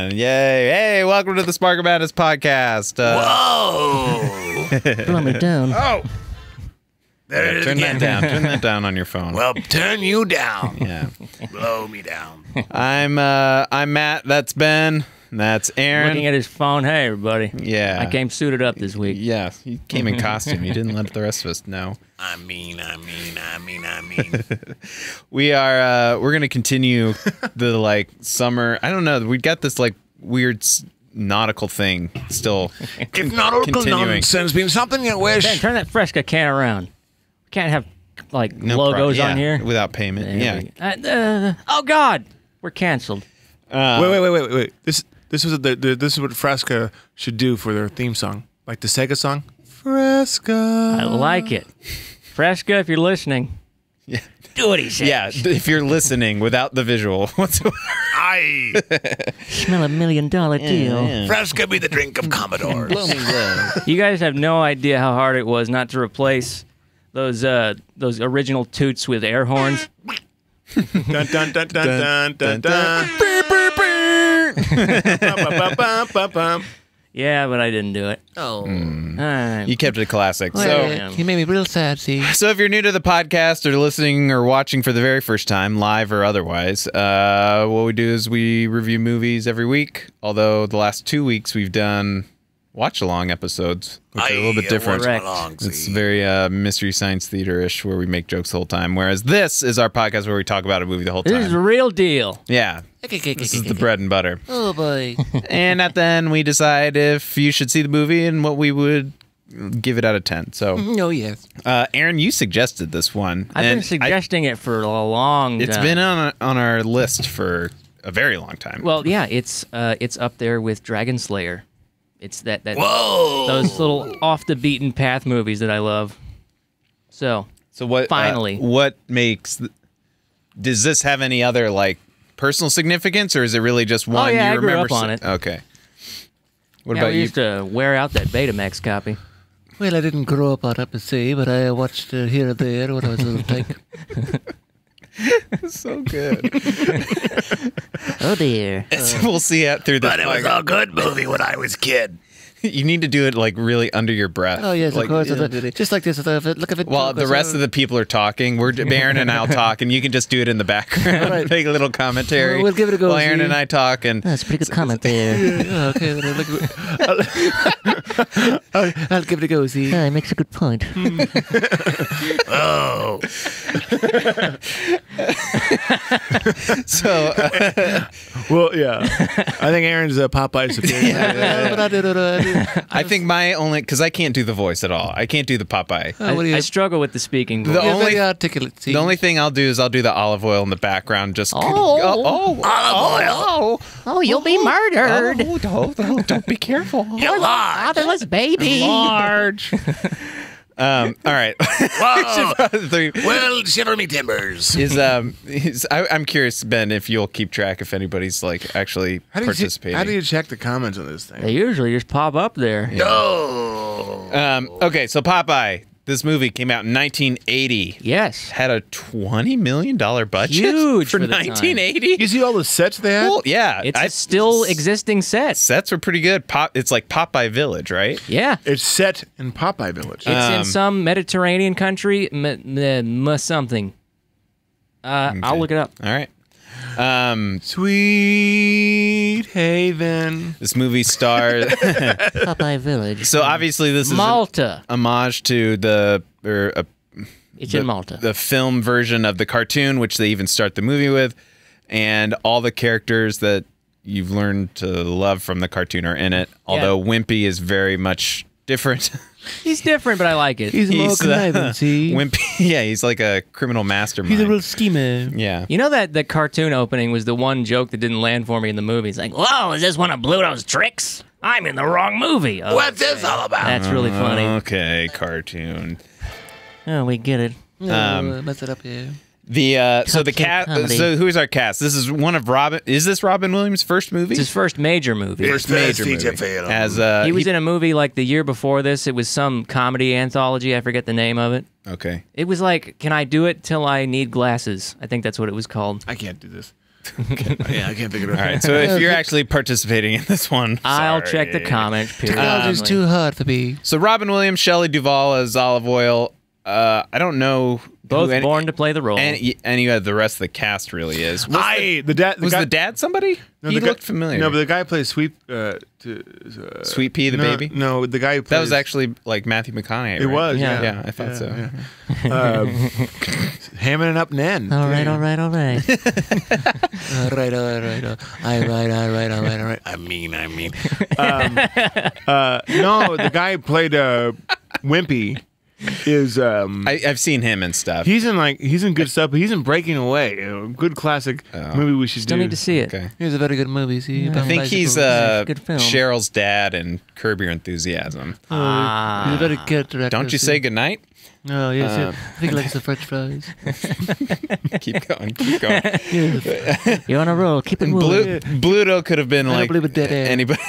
And yay. Hey, welcome to the Spark of Madness podcast. Whoa. Blow me down. Oh. There it is Turn again. that down. Turn that down on your phone. Well, turn you down. Yeah. Blow me down. I'm Matt. That's Ben. That's Aaron. Looking at his phone. Hey, everybody. Yeah. I came suited up this week. Yeah. He came in costume. He didn't let the rest of us know. I mean. We're gonna continue the summer. I don't know. We got this weird nautical thing still. If nautical continuing. nonsense means something you wish. Ben, turn that Fresca can around. We can't have logos on here without payment. Yeah. Oh God, we're canceled. Wait. This is what Fresca should do for their theme song, like the Sega song. Fresca. I like it. Fresca, if you're listening, Yeah. do what he says. Yeah. If you're listening without the visual whatsoever. Aye. Smell $1 million deal. Yeah. Fresca be the drink of Commodores. Blow me low. You guys have no idea how hard it was not to replace those original toots with air horns. Dun dun dun dun dun dun dun. Yeah, but I didn't do it. Oh. You kept it a classic. So You made me real sad, see. So if you're new to the podcast or listening or watching for the very first time, live or otherwise, what we do is we review movies every week. Although the last 2 weeks we've done watch-along episodes, which are a little bit different. It's very Mystery Science Theater-ish, where we make jokes the whole time. Whereas this is our podcast where we talk about a movie the whole time. This is the real deal. Yeah. This is the bread and butter. Oh, boy. And at the end, we decide if you should see the movie and what we would give it out of 10. So, Oh, yes. Aaron, you suggested this one. I've been suggesting it for a long time. It's been on our list for a very long time. Well, yeah, it's up there with Dragon Slayer. It's that Whoa. those little off the beaten path movies that I love. So what? finally, what makes? Does this have any other personal significance, or is it really just one? Oh yeah, you I grew remember up on it. Okay. What Yeah, about we you? used to wear out that Betamax copy. Well, I didn't grow up on it per se, but I watched it here and there when I was a little tank. So good. Oh dear. We'll see it through this. But it was a good movie when I was a kid. You need to do it really under your breath. Oh, yes, of course. Just like this. Look at it. While the rest of the people are talking, Aaron and I'll talk, and you can just do it in the background. Right. Take a little commentary. We'll give it a go. While Aaron and I talk, and That's a pretty good comment there. Yeah, okay, then I'll give it a go, see. Yeah, it makes a good point. Oh. so Well, yeah. I think Aaron's Popeye's superior. But I did. I think my only, because I can't do the voice at all. I can't do the Popeye. What do you? I struggle with the speaking. The voice. You're only- very articulate. See. The only thing I'll do is I'll do the olive oil in the background. Just Olive oil. Oh, you'll be murdered. don't be careful. You're large. Fatherless baby. Large. All right. Whoa. Three. Well, shiver me timbers. I'm curious, Ben, if you'll keep track if anybody's actually participating. How do you check the comments on this They thing? usually just pop up there. No. Okay, so Popeye. This movie came out in 1980. Yes. Had a $20 million budget. Huge for for the time. 1980. You see all the sets they had? Well, yeah, It's a still existing set. Sets were pretty good. It's like Popeye Village, right? Yeah. It's set in Popeye Village. It's in some Mediterranean country, something. I'll look it up. All right. Sweet Haven. This movie stars. Popeye Village. So obviously this is Malta. an homage to It's in Malta. the film version of the cartoon, which they even start the movie with, and all the characters that you've learned to love from the cartoon are in it. Although Wimpy is very much different. He's different, but I like it. He's more conniving, see. Wimpy, yeah, he's like a criminal mastermind. He's a real schemer. Yeah. You know that the cartoon opening was the one joke that didn't land for me in the movie. It's like, whoa, is this one of Bluto's tricks? I'm in the wrong movie. Oh, What's this all about? that's really funny. Okay, cartoon. Oh, we get it. Mess it up here. So the Cupcake cast. comedy. So who's our cast? This is one of Robin. Is this Robin Williams' first movie? It's his first major movie. First major major feature movie. film. As He was in a movie like the year before this. It was some comedy anthology. I forget the name of it. Okay. It was like, Can I Do It Till I Need Glasses? I think that's what it was called. I can't do this. Yeah, I can't think of it. All right, so if you're actually participating in this one, I'll sorry. check the comment period. Technology's too hard for me. So Robin Williams, Shelley Duvall as Olive Oil. I don't know Both who born to play the role. any of the rest of the cast really is. Was The dad somebody? No, He the guy- looked familiar. No, but the guy who plays Sweet Sweet Pea the baby. No, the guy who plays That was actually like Matthew McConaughey. It right? was. Yeah. Yeah, I thought so. Yeah. Hamming it up, Nen. all right. All right. All right. I mean. No, the guy who played Wimpy is I've seen him and stuff. he's in good stuff, but he's in Breaking Away, a good classic movie we should Still do. need to see it. Okay. Here's a very good movie. See, I think he's Good film. Cheryl's dad in Curb Your Enthusiasm. He's a very character actor. Don't you say goodnight? Oh, yes. I think he likes the French fries. Keep going. Keep going. You're on a roll. Keep it moving. Bluto could have been I don't like believe a dead air. anybody.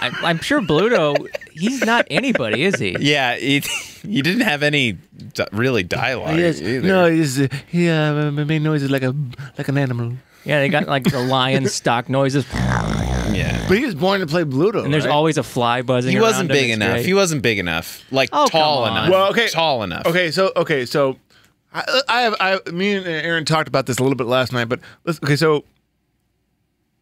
I'm sure Bluto, he's not anybody, is he? Yeah, he didn't have any really dialogue Yes. either. No, he made noises like an animal. Yeah, they got like the lion stock noises. Yeah. But he was born to play Bluto. And there's right? always a fly buzzing He around wasn't him. big It's enough. great. He wasn't big enough. Like Oh, tall come on. enough. Well, okay. Tall enough. Okay, so me and Aaron talked about this a little bit last night, but so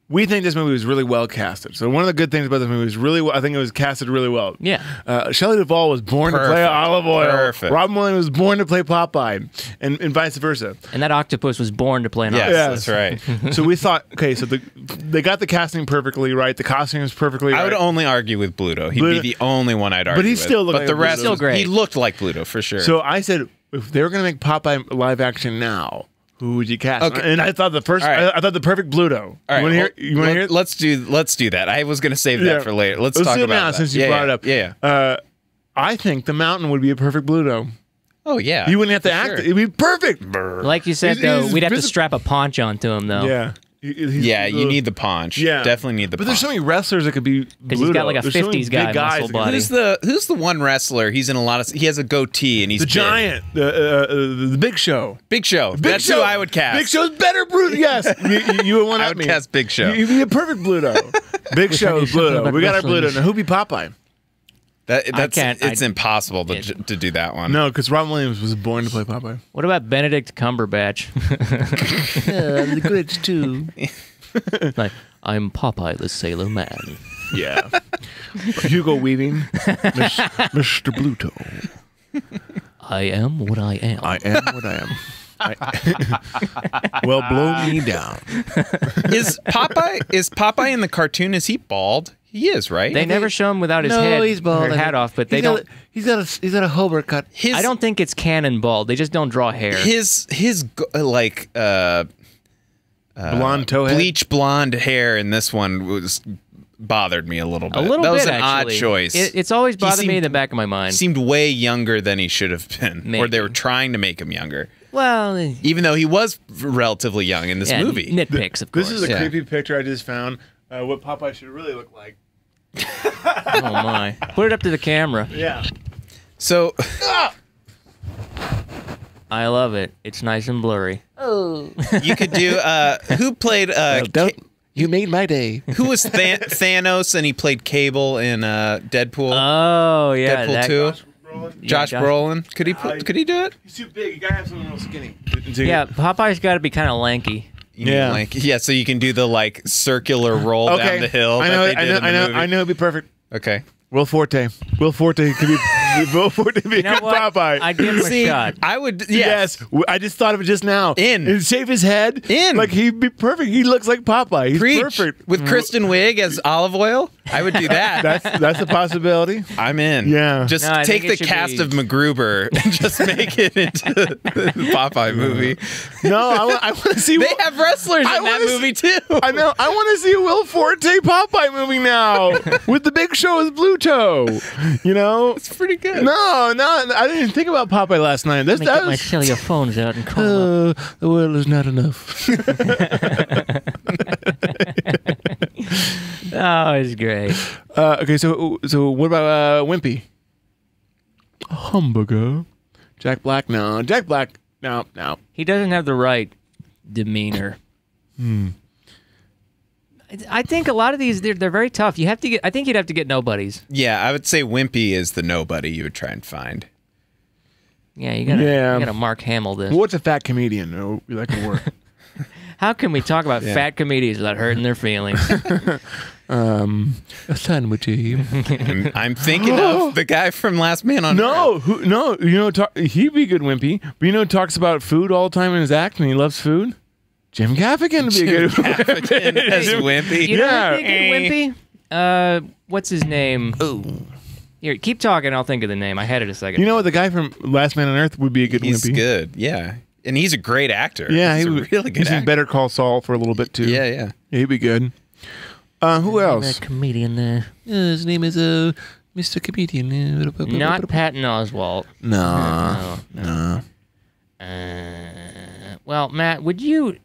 we think this movie was really well casted. So one of the good things about this movie is I think it was casted really well. Yeah. Shelley Duvall was born to play Perfect. Olive Oil. Perfect. Robin Williams was born to play Popeye, and vice versa. And that octopus was born to play an Yes, octopus. that's right. So we thought, okay, so they got the casting perfectly right. The costume was perfectly right. I would only argue with Bluto. He'd Bluto- be the only one I'd argue he with. still looked But like the a rest, Bluto. Still great. he looked like Bluto for sure. So I said, if they were going to make Popeye live action now, who would you cast? Okay. And I thought the first, All right. I thought the perfect Bluto. All right, You want to hear? It? Let's do that. I was going to save that for later. Let's talk do it about now that. since you Yeah, brought yeah, it up. Yeah. I think the Mountain would be a perfect Bluto. Oh yeah. You wouldn't have to for act. sure. It'd be perfect. Like you said, He's- though, he's we'd have to visi- strap a paunch onto him, though. Yeah. Yeah, you need the paunch. Yeah, Definitely need the But paunch. there's so many wrestlers that could be. Because he's got like a There's so many 50s guy big guys muscle that could- body. Who's the one wrestler? He's in a lot of. He has a goatee and he's The big. Giant, the Big Show. Big Show. That's who I would cast. Big Show's better, Bluto. Yes, you would want I would cast Big Show. You'd be a perfect Bluto. Big Show is something Bluto. about We got our wrestling. Bluto. Now who'd be Popeye? That's can't- it's impossible to do that one. No, because Robin Williams was born to play Popeye. What about Benedict Cumberbatch? Yeah, the Grinch too. Like, I'm Popeye the Sailor Man. Yeah. Hugo Weaving, Mr. Bluto. I am what I am. I am what I am. Well, blow me down. Is Popeye in the cartoon? Is he bald? He is, right? They never show him without his No, head he's bald. or hat off, but they don't. He's got a Hobart cut. His, I don't think it's canon bald. They just don't draw hair. His like Blonde towhead. bleach blonde hair in this one was bothered me a little bit. A little that was bit, an actually. odd choice. It's always bothered me in seemed- the back of my mind. Seemed way younger than he should have been, or Maybe. they were trying to make him younger, Well, even though he was relatively young in this yeah, movie. nitpicks, of course. This is a Yeah. creepy picture I just found. What Popeye should really look like. Oh my! Put it up to the camera. Yeah. So I love it. It's nice and blurry. you could do who played You made my day. who was Thanos and he played Cable in Deadpool. Oh yeah, Deadpool that, 2. Josh Josh- Brolin. Could he do it? He's too big. You gotta have someone real skinny. Yeah, Popeye's got to be kind of lanky. You mean, Yeah. like, so you can do the like circular roll down the hill. I know. that they did in the movie. I know. It'd be perfect. Okay. Will Forte. Will Forte could be. Will Forte be You know a good what? Popeye. I'd give him a shot. I would. Yes. I just thought of it just now. And shave his head. In. Like he'd be perfect. He looks like Popeye. He's Preach. perfect. With Kristen Wiig as Olive Oil. I would do that. That's a possibility. I'm in. Yeah. Just No, I take think the it should cast be- of MacGruber and just make it into the Popeye movie. No, I want to see. They have wrestlers I in that wanna movie see- too. I know. I want to see a Will Forte Popeye movie now with the Big Show as Bluto. You know. It's pretty good. No, I didn't even think about Popeye last night. Let me get my cellular phones out and call him up. The world is not enough. Oh, it's great. Okay, so what about Wimpy? Hamburger. Jack Black? No. Jack Black? No. He doesn't have the right demeanor. I think a lot of these they're very tough. You have to get. I think you'd have to get nobodies. Yeah, I would say Wimpy is the nobody you would try and find. Yeah, you gotta Mark Hamill this. What's a fat comedian? Oh, that can work. How can we talk about fat comedians without hurting their feelings? A sandwich. I'm thinking of the guy from Last Man on Earth. No, he'd be good Wimpy, but talks about food all the time in his act, and he loves food. Jim Gaffigan would be a good Gaffigan as Wimpy. You know who'd be a good Wimpy? What's his name? Ooh. Here, keep talking. I'll think of the name. I had it a second. You know what? The guy from Last Man on Earth would be a good He's Wimpy. good, yeah. And he's a great actor. Yeah, he's a would, really good he's actor. in Better Call Saul for a little bit, too. Yeah. He'd be good. Who else? That comedian there. His name is Mr. Comedian. Not Patton Oswalt. No. Well, Matt, would you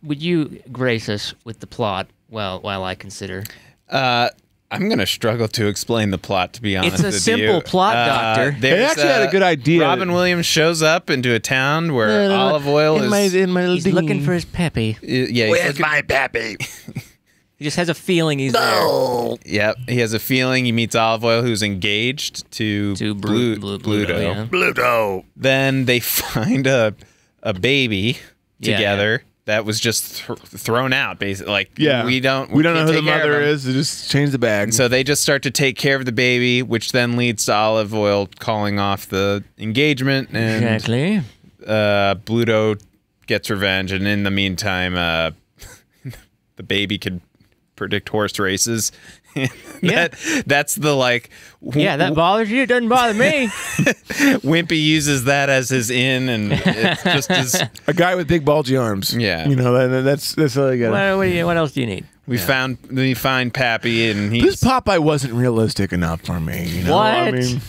grace us with the plot while I consider? I'm going to struggle to explain the plot, to be honest It's a with simple you. plot, Doctor. They actually had a good idea. Robin Williams shows up into a town where olive oil is... He's looking for his peppy. Yeah, he's Where's looking, my pappy? He just has a feeling he's there. Yep, he has a feeling. He meets Olive Oil, who's engaged to Bluto. Yeah. Bluto. Then they find a baby Yeah, together that was just thrown out, basically. Like, we don't know can't who the take care of mother him. is. They just change the bag. And so they just start to take care of the baby, which then leads to Olive Oil calling off the engagement, and Exactly. Bluto gets revenge. And in the meantime, the baby could predict horse races. That's the like. Yeah, that bothers you. It doesn't bother me. Wimpy uses that as his in, and it's just his. A guy with big bulgy arms. Yeah. That's all you got. What else do you need? We find Pappy, and he's This Popeye wasn't realistic enough for me. You know? What? I mean,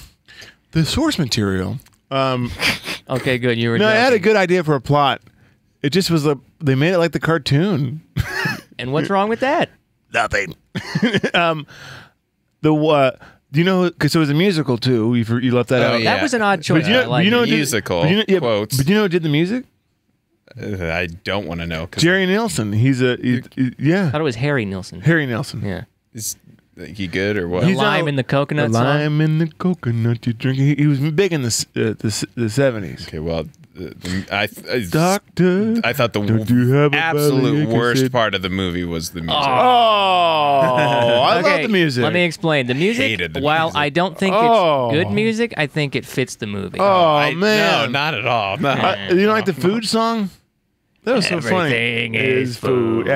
the source material. Okay, good. You were. No, I had a joking. good idea for a plot. It just was they made it like the cartoon. And what's wrong with that? Nothing. Do you know? Because it was a musical too. You left that Oh, out. yeah. That was an odd choice. But you know, I like you know it. who did- musical, but you know, quotes. But you know who did the music? I don't want to know. Jerry Nelson. He I thought it was Harry Nilsson. Harry Nelson. Yeah. Is he good or what? The He's lime not- in the coconut The song? lime in the coconut you drink. He was big in the 70s. Okay, well, I Doctor, thought don't you have the a absolute belly ache? I worst said- part of the movie was the music. I Okay, love the music. Let me explain. The music, Hated the while music. I don't think Oh. it's good music, I think it fits the movie. Oh No, man, not at all. No. You don't like the food song? That was so Everything funny. is food.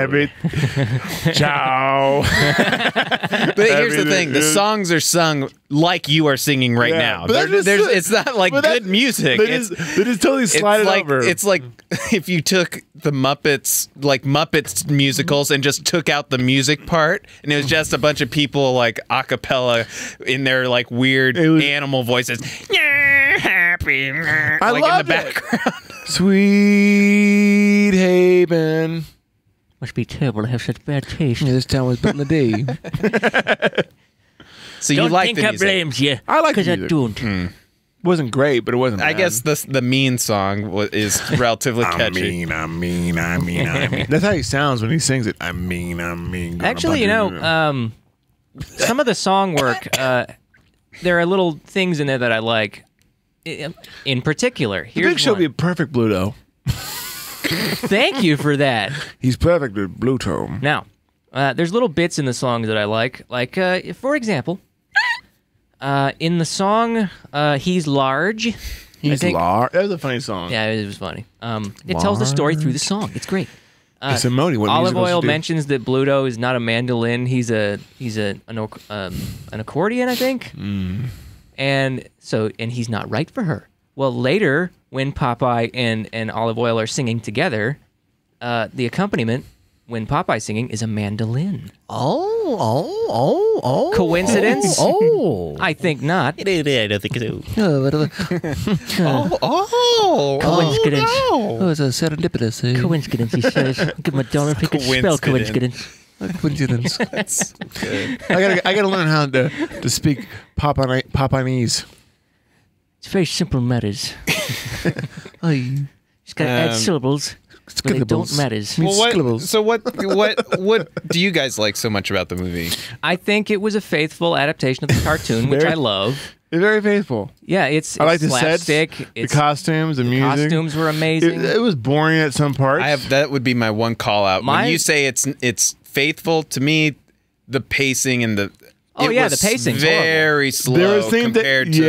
Ciao. But here's the thing: the songs are sung like you are singing right Yeah, now. but that's just- It's not like but good that- music. They It's just totally slide it like over. it's like if you took the Muppets musicals and just took out the music part, and it was just a bunch of people like a cappella in their like weird It was- animal voices. Yeah, happy. I like loved in the it. background. Sweet Haven. Must be terrible to have such bad taste. Yeah, this town was built in a day. So you Don't like think the I music? blames you. I like the because I music. don't. Wasn't great, but it wasn't. I bad. guess the mean song is relatively catchy. I mean. That's how he sounds when he sings it. I mean. Actually, some of the song work, there are little things in there that I like. In particular, The here's Big Show one. would be perfect Bluto. Thank you for that. He's perfect with Bluto. Now, there's little bits in the songs that I like. Like, for example, in the song "He's Large," He's think- large. That was a funny song. yeah, it was funny. It tells the story through the song. It's great. It's a Modi. What Olive musicals Oil do. mentions that Bluto is not a mandolin. He's an accordion, I think. And he's not right for her. Well, later when Popeye and Olive Oil are singing together, the accompaniment when Popeye's singing is a mandolin. Oh. Coincidence? Oh. I think not. I don't think so. Coincidence. Oh, it's a serendipitous. Coincidence, he says. Give him a dollar if he could spell Coincidence. coincidence. Coincidence. I gotta learn how to speak Popeyese. It's very simple matters. Ay. Just gotta add syllables. but it don't matter. Well, what do you guys like so much about the movie? I think it was a faithful adaptation of the cartoon, which I love. It's very faithful. Yeah, it's I like the sets, slapstick. the costumes, the music. Costumes were amazing. It was boring at some parts. That would be my one call out. When you say it's faithful to me, the pacing and the the pacing's very slow There was things compared to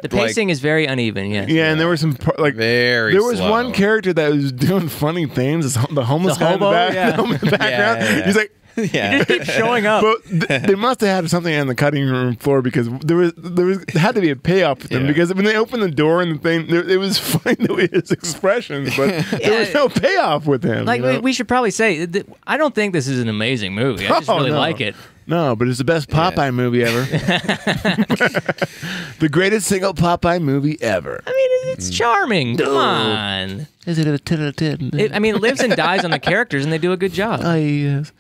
the pacing is very uneven. Yes. Yeah, and there were some very. There was slow. one character that was doing funny things. The homeless guy hobo, in the background. Yeah. He's like. Yeah. He just keeps showing up. But they must have had something on the cutting room floor because there had to be a payoff with them Yeah. because when they opened the door and the thing, it was funny the way his expressions, but there was no payoff with him. Like you know? we should probably say, I don't think this is an amazing movie. I just really no. like it. No, but it's the best Popeye movie ever. The greatest single Popeye movie ever. I mean, it's charming. Come on. Is it a 10 out of 10? It lives and dies on the characters, and they do a good job. Yes.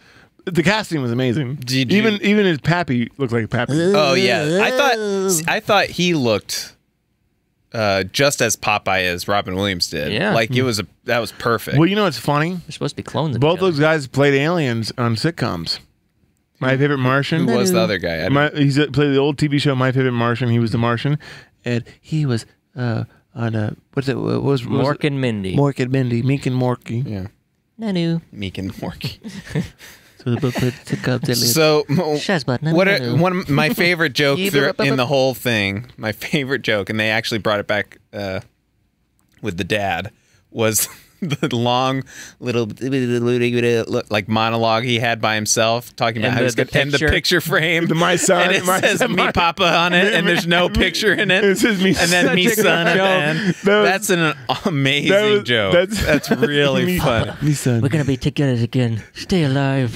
The casting was amazing. Did you- Even his Pappy looked like Pappy. Oh yeah, I thought he looked just as Popeye as Robin Williams did. Yeah. Like that was perfect. Well, you know what's funny? They're supposed to be clones of Both each other. those guys played aliens on sitcoms. My Favorite Martian. Who was the other guy? He's played the old TV show My Favorite Martian. He was the Martian, and he was on what's it? What was Mork and Mindy. Mork and Mindy, Meek and Morky. Yeah, Nanu. Meek and Morky. So they both played sitcoms. So Shazbot. one of my favorite joke in the whole thing, my favorite joke, and they actually brought it back with the dad, was the long little like monologue he had by himself talking about And how he's the good and the picture frame. My son. And it my says son, me papa on it, and there's no picture in it. It says me and then me Such a son good at the end. That's an amazing joke. That's really me, funny. Me son. We're gonna be together again. Stay alive.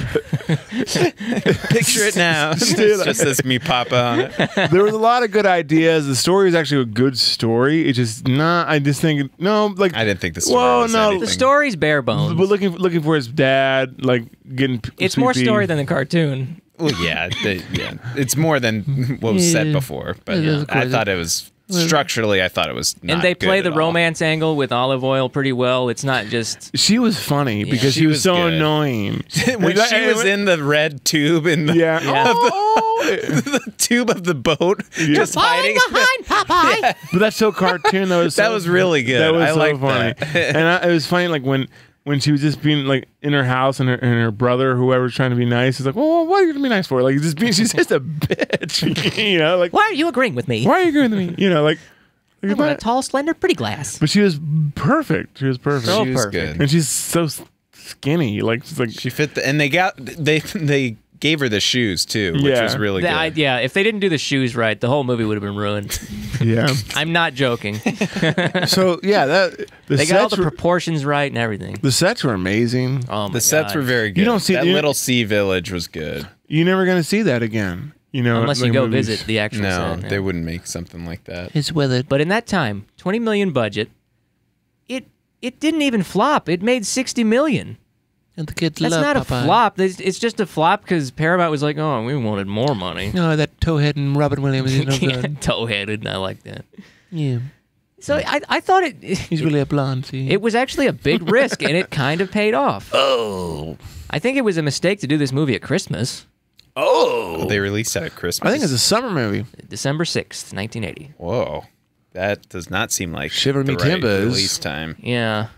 Picture it now. It just says me papa on it. There was a lot of good ideas. The story is actually a good story. It's just not. I just think I didn't think the story Well, was no. anything. The story's bare bones. But looking for his dad, like getting. It's more sleepy. story than the cartoon. Well, yeah, it's more than what was said before. But Yeah. I thought it was structurally. I thought it was. Not And they good play at the all. romance angle with Olive Oyl pretty well. It's not just... She was funny because She she was was so good. annoying. when she was in the red tube in the, Yeah. the tube of the boat, just hiding. behind Popeye. But that's so cartoon. That was really good. That was I so liked funny. that. And it was funny, like when she was just being like in her house and her brother, whoever's trying to be nice, is like, "Well, what are you gonna be nice for?" Like she's just a bitch, you know. Like, Why are you agreeing with me? why are you agreeing with me? You know, like. I want a tall, slender, pretty glass. But she was perfect. She was perfect. So She was perfect. good. And she's so skinny. Like she's like She fit and they gave her the shoes too, which Yeah. was really good. If they didn't do the shoes right, the whole movie would have been ruined. yeah. I'm not joking. So yeah, the They got all sets the were proportions right and everything. the sets were amazing. Oh my The sets God. were very good. You don't see- that you- little sea village was good. You're never gonna see that again. You know, Unless you like go movies. visit the actual No, set. yeah. they wouldn't make something like that. It's weathered. But in that time, 20 million budget, it didn't even flop. It made 60 million. And the kids That's love not Popeye. a flop. It's just a flop because Paramount was like, oh, we wanted more money. No, that towhead and Robin Williams is no Yeah, good. toe-headed, and I like that. Yeah. So I thought He's really a blonde, see? it was actually a big risk, and it kind of paid off. Oh. I think it was a mistake to do this movie at Christmas, Oh. They released that at Christmas. I think it's a summer movie. December 6th, 1980. Whoa, that does not seem like Shiver the me right timbers. release time. Yeah.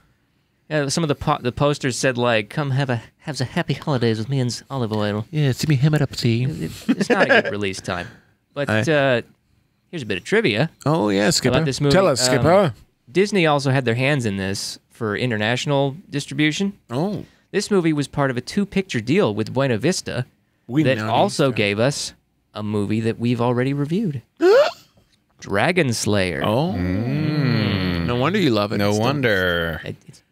Yeah, some of the posters said, like, come have a happy holidays with me and Olive Oyl. Yeah, see me hem it up, see? It's not a good release time. But here's a bit of trivia. Oh yeah, Skipper. About this movie. Tell us, Skipper. Disney also had their hands in this for international distribution. Oh, This movie was part of a 2-picture deal with Buena Vista we that know also these guys. gave us a movie that we've already reviewed. Dragon Slayer. Oh, no wonder you love it. No Still. wonder. It's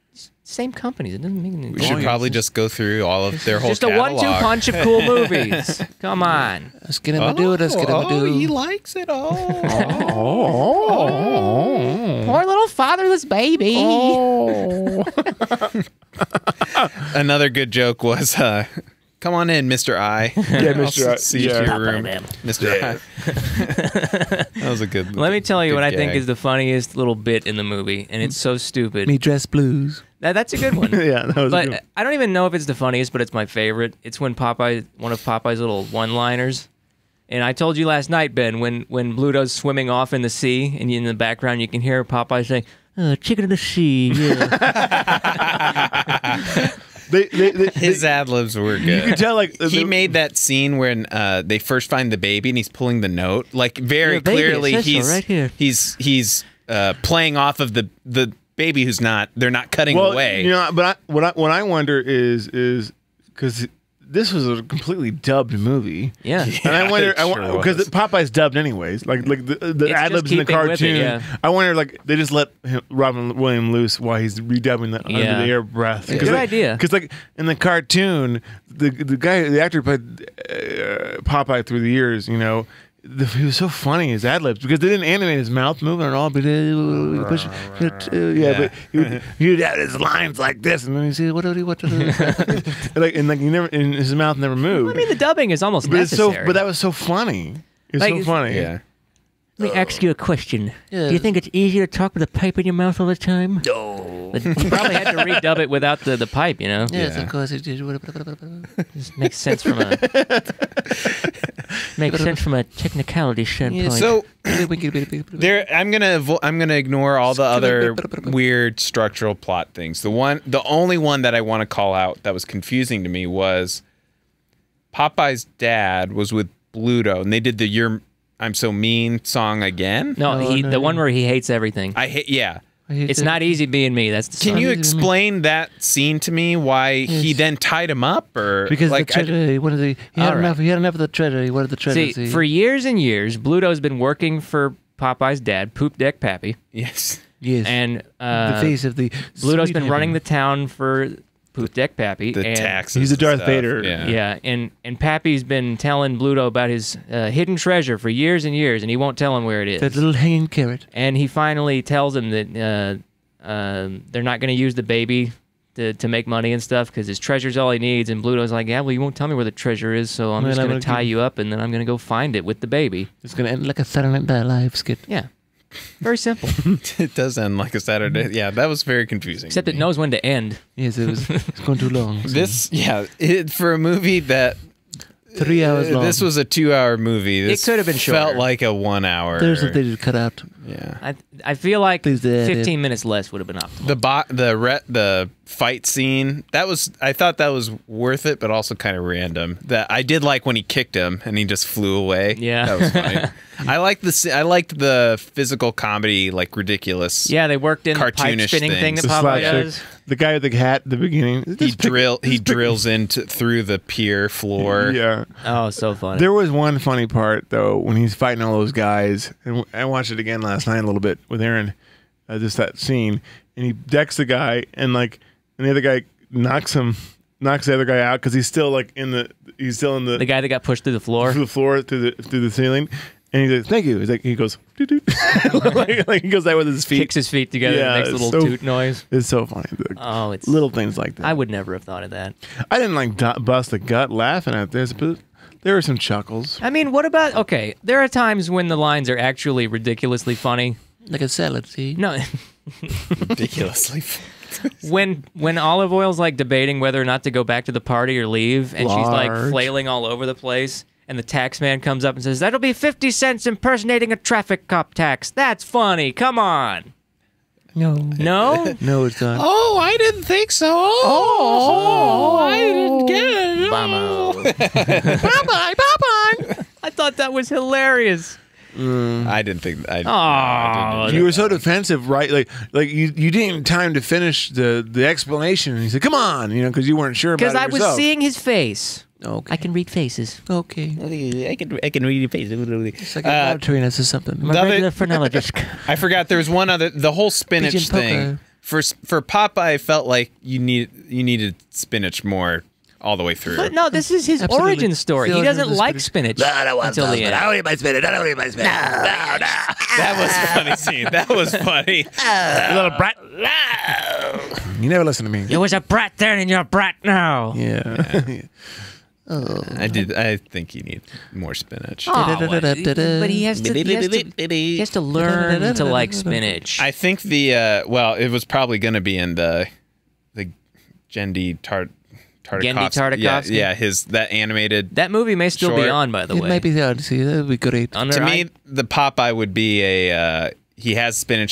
same companies. It doesn't make any We should probably just go through all of their whole just a catalog. 1-2 punch of cool movies. Come on. Let's get him a do it, let's get him a do. he likes it all. Poor little fatherless baby. Another good joke was, "Come on in, Mr. I." Yeah, Mr. I. See you to Yeah. your room, Mr. I. That was a good. Let me tell you good what I think gag. is the funniest little bit in the movie, and it's so stupid. Me dress blues. That's a good one. Yeah, that was. a good But I don't even know if it's the funniest, but it's my favorite. It's when one of Popeye's little one-liners. And I told you last night, Ben, when Bluto's swimming off in the sea, and in the background you can hear Popeye saying, "Oh, chicken in the sea." Yeah. His ad libs were good. You can tell, like He made that scene when they first find the baby and he's pulling the note. Like very Yeah, baby, it clearly, says so he's right here. he's playing off of the baby who's not. They're not cutting away. You know, but what I wonder is because this was a completely dubbed movie. Yeah. And I wonder, it sure because was. Popeye's dubbed anyways, like the It's ad libs in the just keeping with it, cartoon. yeah. I wonder, like they just let Robin Williams loose while he's redubbing the under Yeah. the air breath. Good idea. Because like in the cartoon, the actor who played Popeye through the years, you know. He was so funny, his ad libs, because they didn't animate his mouth moving at all. But but he would have his lines like this, and then he'd say, "What do you?" Like and like he never, and his mouth never moved. I mean, the dubbing is almost But it's necessary. but that was so funny. It's Like, so funny. Yeah. Let me ask you a question. Yeah. Do you think it's easier to talk with a pipe in your mouth all the time? No. But you probably had to redub it without the pipe, you know? Yes, Yeah. of course it did. Just makes sense from a technicality standpoint. So there, I'm gonna ignore all the other weird structural plot things. The only one that I want to call out that was confusing to me was Popeye's dad was with Bluto, and they did the "I'm So Mean" song again. no, Oh, no. the one where he hates everything. I hate. Yeah. It's not easy being me. That's the Can song. you explain that scene to me? Why he then tied him up, or Because like the treasure, he had All enough. He had enough of the treasure. He wanted the treasure. See, for years and years, Bluto's been working for Popeye's dad, Poop Deck Pappy, yes, yes, and the face of the Bluto's sweet been running the heaven. town for Poop Deck Pappy. the and, taxes. He's a and Darth stuff. Vader. Yeah. Yeah, and Pappy's been telling Bluto about his hidden treasure for years and years, and he won't tell him where it is. That little hanging carrot. And he finally tells him that they're not going to use the baby to make money and stuff because his treasure's all he needs. And Bluto's like, yeah, well, you won't tell me where the treasure is, so I'm Well, just I'm going to gonna tie give- you up, and then I'm going to go find it with the baby. It's gonna end like a Saturday Night Live skit. Yeah, very simple. It does end like a Saturday. Yeah, that was very confusing. Except to it me. knows when to end. Yes, it's going too long. So This, yeah, for a movie that 3 hours long. This was a 2-hour movie. This could have been felt shorter. like a 1 hour. There's what they did cut out. Yeah. I feel like Please, 15 minutes less would have been optimal. The fight scene, I thought that was worth it, but also kind of random. That I did like when he kicked him and he just flew away. Yeah. That was funny. I liked the physical comedy, like ridiculous. Yeah, they worked in the pipe Cartoonish spinning thing things. that The Popeye slapstick. does. The guy with the hat at the beginning. He drills through the pier floor. Yeah. Oh, so funny. There was one funny part though when he's fighting all those guys, and I watched it again last night a little bit with Aaron. Just that scene, and he decks the guy, and the other guy knocks the other guy out because he's still in the guy that got pushed through the floor. through the ceiling, and he goes, "Thank you." He goes, "Doot, doot." like he goes that with his feet. Kicks his feet together Yeah, and makes a it's little so- toot noise. It's so funny. Oh, it's Little things like that. I would never have thought of that. I didn't bust the gut laughing at this, but there were some chuckles. I mean, what about okay? There are times when the lines are actually ridiculously funny. Like a salad, see? No, Ridiculously. when Olive Oil's like debating whether or not to go back to the party or leave, and she's like Large. flailing all over the place, and the tax man comes up and says, "That'll be 50 cents impersonating a traffic cop tax." That's funny. Come on. No. No. No, it's not. Oh, I didn't think so. Oh, I didn't get it. Bye bye. I thought that was hilarious. I didn't think. I Aw. didn't You were so defensive, right? Like you didn't have time to finish the explanation. And he said, "Come on," because you weren't sure about it Because I was yourself. seeing his face. Okay. I can read faces. Okay. I can read your face. It's like a monitoring us or something. I'm a Another- regular phrenologist. I forgot there was one other. The whole spinach Pigeon thing for Popeye, I felt like you needed spinach more all the way through. But no, this is his Absolutely. origin story. The He origin doesn't of the like spinach I don't want until those, the but end. I don't eat my spinach. I don't eat my spinach. No. That was a funny scene. That was funny. You little brat. You never listen to me. You was a brat then, and you're a brat now. Yeah. I think you need more spinach. Oh, but he has to learn to like spinach. I think it was probably going to be in the the Gendy Tartakovsky? Yeah, that animated. That movie may still be Short. on, by the It way. might be on. See, that would be great. To me, the Popeye would be a he has spinach,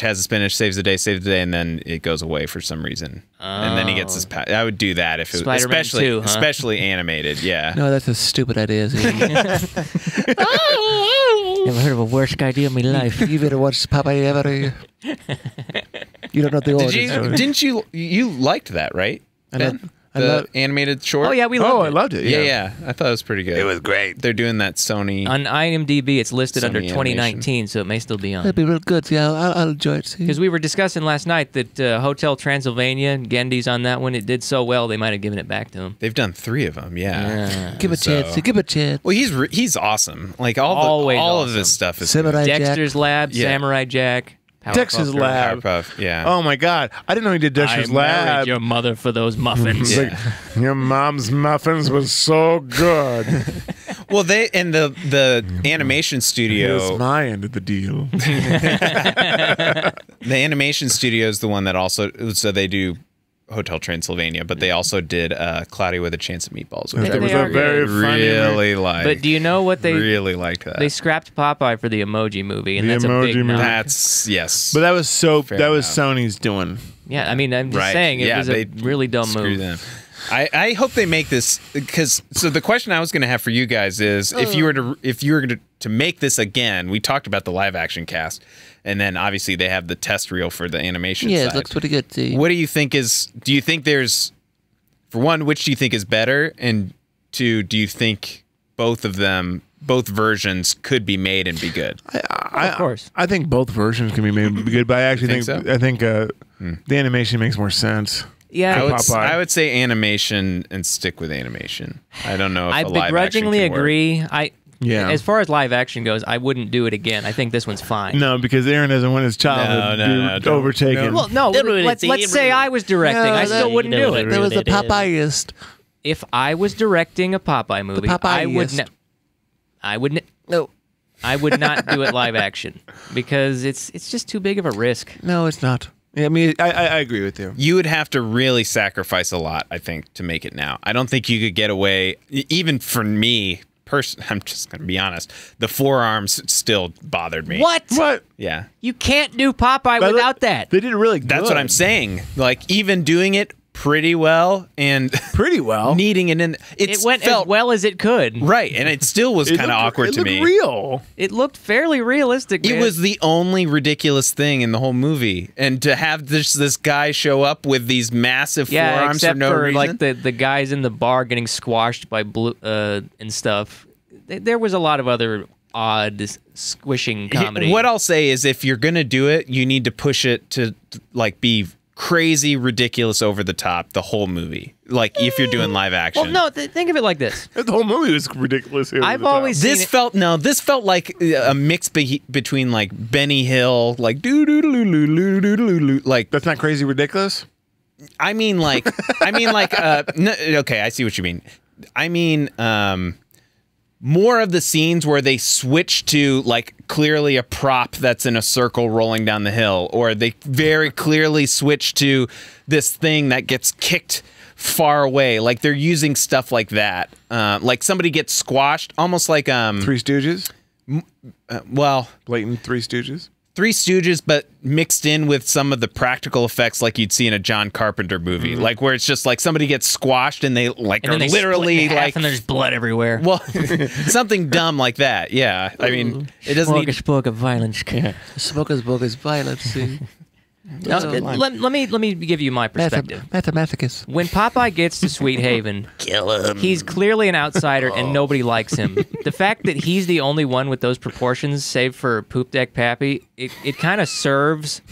saves the day, and then it goes away for some reason, and then he gets his. I would do that if it was Spider-Man 2, huh? especially animated. Yeah. No, that's a stupid idea. See. Never heard of a worse idea in my life. You better watch Popeye ever. You don't know the origin Did you? story. Didn't you liked that, right? I Ben? love- The animated short. Oh yeah, we Oh, loved I it. loved it. Yeah. I thought it was pretty good. It was great. They're doing that Sony. On IMDb, it's listed Sony under animation. 2019, so it may still be on. That'd be real good. Yeah, I'll enjoy it. See. Because we were discussing last night that Hotel Transylvania, Gendy's on that one. It did so well, they might have given it back to him. They've done 3 of them. Yeah. Give a chance. So- Give a chance. Well, he's awesome. Like Always all of awesome. his stuff is Samurai Jack. Dexter's Lab, Yeah. Samurai Jack, Powerpuff Dexter's Girls. Lab. Powerpuff. Yeah. Oh my God! I didn't know he did Dexter's I married Lab. your mother for those muffins. Yeah. Like, your mom's muffins was so good. Well, the animation Here's studio. my end of the deal. The animation studio is the one that also. So they do Hotel Transylvania, but they also did Cloudy with a Chance of Meatballs. Which They It was are a very good. funny. really like. But do you know what they really liked that? they scrapped Popeye for the Emoji Movie, and The that's a Emoji big Movie. knock. That's yes. But that was Fair that was enough. Sony's doing. Yeah, I mean, I'm just Right. saying it Yeah, was a they really dumb Screw move. them. I hope they make this because so the question I was going to have for you guys is if you were to make this again, we talked about the live action cast, and then obviously they have the test reel for the animation Yeah, side. it looks pretty good. See. What do you think is? Do you think there's, for one, which do you think is better, and two, do you think both versions could be made and be good? Of course. I think both versions can be made good, but I actually think think so? the animation makes more sense. Yeah, Popeye. I would say animation and stick with animation. I don't know if I a live begrudgingly action can work. agree. Yeah. As far as live action goes, I wouldn't do it again. I think this one's fine. No, because Aaron doesn't want his childhood No, be don't. overtaken. Well, no. Let's say I was directing. I still wouldn't do it. That was the Popeyeist. If I was directing a Popeye movie, I would. Popeyeist. I would. No, I would not do it live action because it's just too big of a risk. no, it's not. Yeah, I mean, I agree with you. You would have to really sacrifice a lot, I think, to make it now. I don't think you could get away, even for me, I'm just going to be honest, the forearms still bothered me. What? Yeah. You can't do Popeye But without that. They did it really good. That's what I'm saying. Like, even doing it pretty well and Pretty well. needing it in, It went felt as well as it could. right, and it still was It kind of looked- awkward to it me. looked real. It looked fairly realistic. It man. was the only ridiculous thing in the whole movie, and to have this guy show up with these massive forearms except for no reason. like the guys in the bar getting squashed by blue and stuff. There was a lot of other odd squishing comedy. What I'll say is, if you're gonna do it, you need to push it to like be crazy, ridiculous, over the top the whole movie. Like if you're doing live action. Well, no, think of it like this. The whole movie was ridiculous. I've always seen This it- this felt like a mix between like Benny Hill, like doo doo doo doo doo doo doo doo, like That's not crazy ridiculous. I mean like no, okay, I see what you mean. I mean more of the scenes where they switch to like clearly a prop that's in a circle rolling down the hill, or they very clearly switch to this thing that gets kicked far away. Like they're using stuff like that. Like somebody gets squashed, almost like Three Stooges. well, Blatant Three Stooges. Three Stooges, but mixed in with some of the practical effects like you'd see in a John Carpenter movie, like where it's just like somebody gets squashed and they like and then are they literally split in half like and there's blood everywhere. well, something dumb like that. Yeah, I mean, it doesn't need. Smorgasbord of violence. Smoker's book is violent. See. Now, let me give you my perspective. Mathematicus. When Popeye gets to Sweet Haven, he's clearly an outsider and nobody likes him. The fact that he's the only one with those proportions, save for Poop Deck Pappy, it kind of serves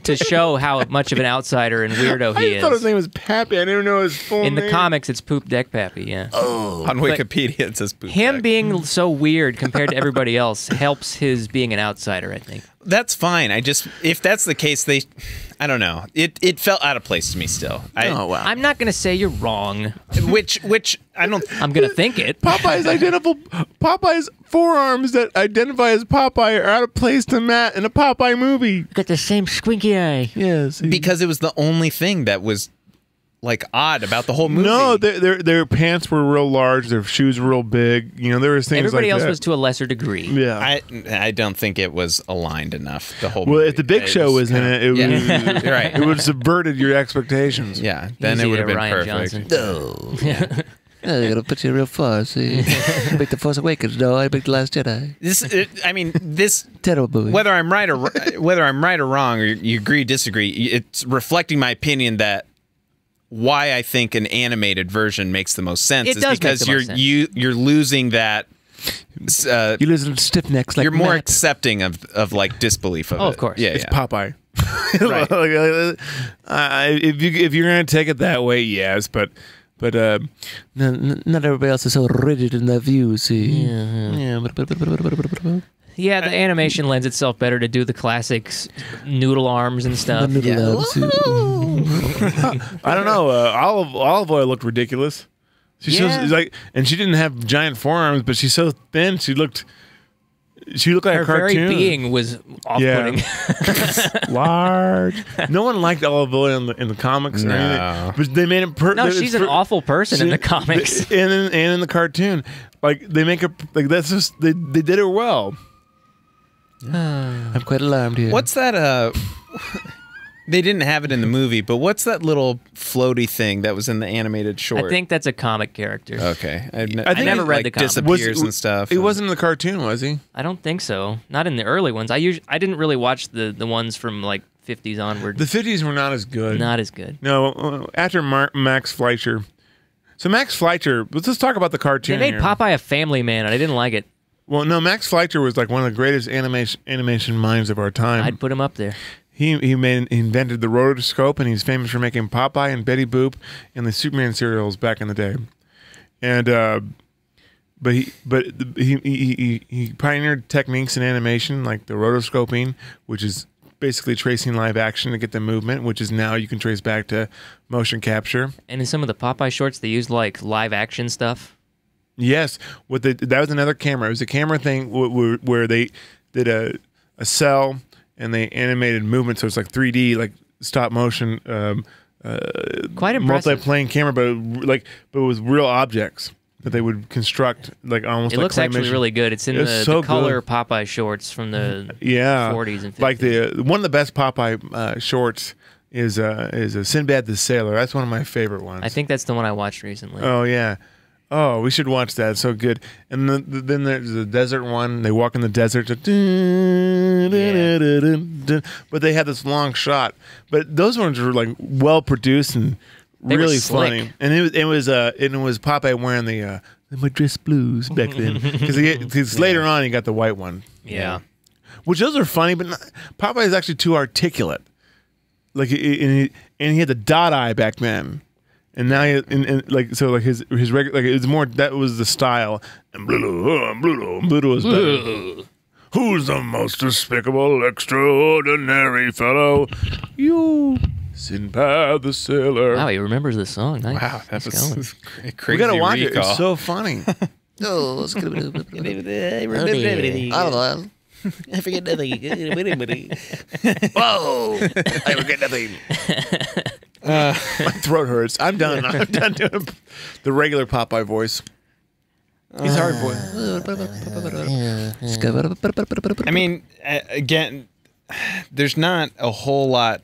to show how much of an outsider and weirdo he I thought his is. name was Pappy. I didn't know his full In name. the comics, it's Poop Deck Pappy, yeah. On Wikipedia, it says poop Him deck. being so weird compared to everybody else helps his being an outsider, I think. That's fine. I just, if that's the case, I don't know. It felt out of place to me still. Oh wow. I'm not going to say you're wrong. Which I don't. I'm going to think it. Popeye's forearms that identify as Popeye are out of place to Matt in a Popeye movie. Got the same squinky eye. Yes. Because it was the only thing that was like odd about the whole movie. No, their pants were real large. Their shoes were real big. You know, there was things Everybody like else that. was to a lesser degree. Yeah. I don't think it was aligned enough. The whole Well, movie. if the Big Show was in it, it Yeah. was Right. it would have subverted your expectations. Yeah, then Easy it would have to been Ryan perfect. Johnson. No. I gotta put you real far, see? Make the Force Awakens, no, I make the Last Jedi. This Terrible movie. whether I'm right or wrong, or you agree, disagree, it's reflecting my opinion that why I think an animated version makes the most sense It is does make because the most sense. you're losing that. You losing stiff necks like You're more Matt. accepting of like disbelief of it. Oh, of course. Yeah, It's yeah. Popeye. Right. If you're gonna take it that way, yes, but Not everybody else is so rigid in their views, see? Yeah. Yeah, the animation lends itself better to do the classics, noodle arms and stuff. I don't know. Olive Oil looked ridiculous. She's Yeah. so, like, and she didn't have giant forearms, but she's so thin. She looked like Her a cartoon. very being was off-putting. Large. No one liked Olive Oil in the comics or No. anything, but they made it. No, she's an awful person in the comics. and in the cartoon. Like they make her like that's just they did it well. I'm quite alarmed here. What's that? They didn't have it in the movie, but what's that little floaty thing that was in the animated short? I think that's a comic character. Okay, I think never read the comic. Disappears and stuff. He wasn't in the cartoon, was he? I don't think so. Not in the early ones. I didn't really watch the ones from like 50s onward. The 50s were not as good. Not as good. No, after Max Fleischer. So Max Fleischer, let's just talk about the cartoon. They made here. Popeye a family man, and I didn't like it. Well, no, Max Fleischer was like one of the greatest animation minds of our time. I'd put him up there. He invented the rotoscope, and he's famous for making Popeye and Betty Boop and the Superman serials back in the day. And but he pioneered techniques in animation like the rotoscoping, which is basically tracing live action to get the movement, which is now you can trace back to motion capture. And in some of the Popeye shorts, they used like live action stuff. Yes, that was another camera. It was a camera thing where they did a cell and they animated movement, so it's like 3D, like stop motion, Quite impressive. multi-plane camera, but it was real objects that they would construct, like almost. It like looks actually claymation. really good. It's in It's the so color good. Popeye shorts from the 40s and 50s. Like one of the best Popeye shorts is Sinbad the Sailor. That's one of my favorite ones. I think that's the one I watched recently. Oh yeah. Oh, we should watch that. It's so good. And then there's the desert one. They walk in the desert. But they had this long shot. But those ones were like well produced and They were really slick. funny. And it was Popeye wearing the Madras blues back then because later on he got the white one. Yeah. Which those are funny, but Popeye is actually too articulate. Like and he had the dot eye back then. And now, his regular, like it's more. That was the style. And Bluto was better. Who's the most despicable, extraordinary fellow? You, Sinbad the Sailor. Wow, he remembers the song. Nice. Wow, that Nice going. was a crazy We gotta watch it. recall. It's so funny. No, it's gonna be. Olive oil. I forget nothing. Whoa! I forget nothing. My throat hurts. I'm done. I'm done doing the regular Popeye voice. He's hard voice. I mean, again, there's not a whole lot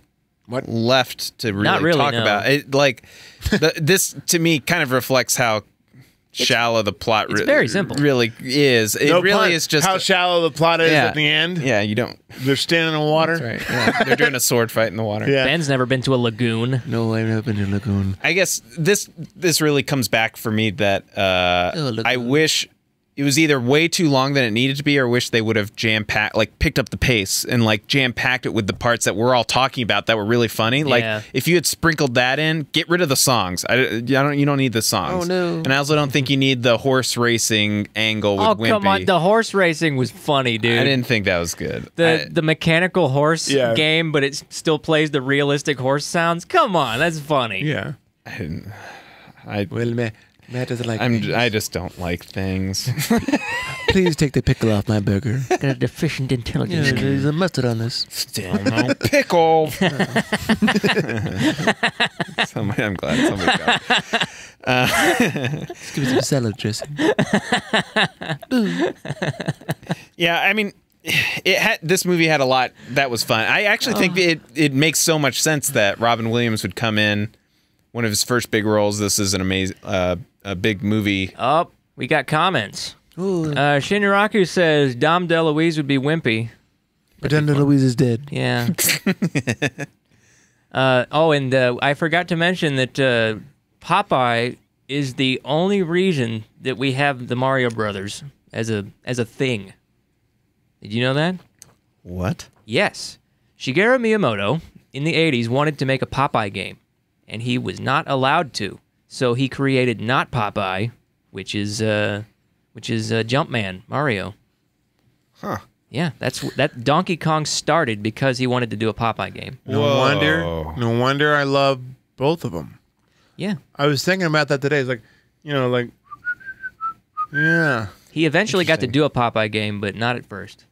left to Not really really, talk no. about. This to me kind of reflects how shallow the plot it's very simple. really is. It No really pun. is just how shallow the plot is Yeah. at the end. Yeah, you don't. They're standing in the water. That's right. Yeah. They're doing a sword fight in the water. Yeah. Ben's never been to a lagoon. No, I've never been to Lagoon. I guess this really comes back for me that look. I wish it was either way too long than it needed to be, or wish they would have picked up the pace and like jam packed it with the parts that we're all talking about that were really funny. Yeah. Like if you had sprinkled that in, get rid of the songs. You don't need the songs. Oh, no. And I also don't think you need the horse racing angle with Oh, Wimpy. come on. The horse racing was funny, dude. I didn't think that was good. The mechanical horse Yeah. game, but it still plays the realistic horse sounds. Come on, that's funny. Yeah. I didn't. Well, Matt doesn't like. I just don't like things. Please take the pickle off my burger. Got a deficient Yeah, intelligence. there's a mustard on this. Still no pickle. I'm glad somebody got it. Let's give me some salad dressing. Yeah, I mean, this movie had a lot that was fun. I actually think it makes so much sense that Robin Williams would come in, one of his first big roles. This is an amazing, a big movie. Oh, we got comments. Shinraku says Dom DeLuise would be wimpy. Pretend that Louise is dead. Yeah. And I forgot to mention that Popeye is the only reason that we have the Mario Brothers as a thing. Did you know that? What? Yes. Shigeru Miyamoto in the 80s wanted to make a Popeye game, and he was not allowed to. So he created Not Popeye, which is Jumpman, Mario. Huh. Yeah, that Donkey Kong started because he wanted to do a Popeye game. No wonder I love both of them. Yeah. I was thinking about that today. It's like, yeah. He eventually got to do a Popeye game, but not at first.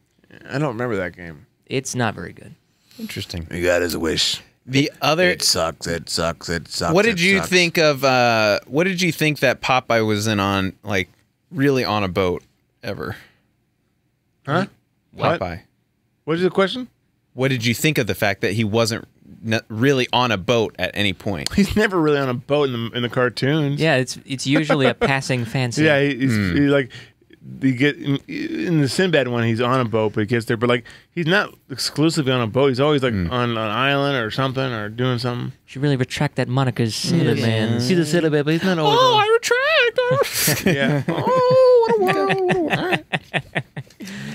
I don't remember that game. It's not very good. Interesting. He got his wish. The other. It sucks. It sucks. It sucks. What did you think of? What did you think that Popeye was in on? Like, really on a boat ever? Huh? Popeye. What is the question? What did you think of the fact that he wasn't really on a boat at any point? He's never really on a boat in the cartoons. Yeah, it's usually a passing fancy. Yeah, he like you get in the Sinbad one. He's on a boat, but he gets there. But like, he's not exclusively on a boat. He's always like on an island or something or doing something. Should really retract that moniker, Sailor Man. See the sailor man, but he's not always on. retract. Yeah.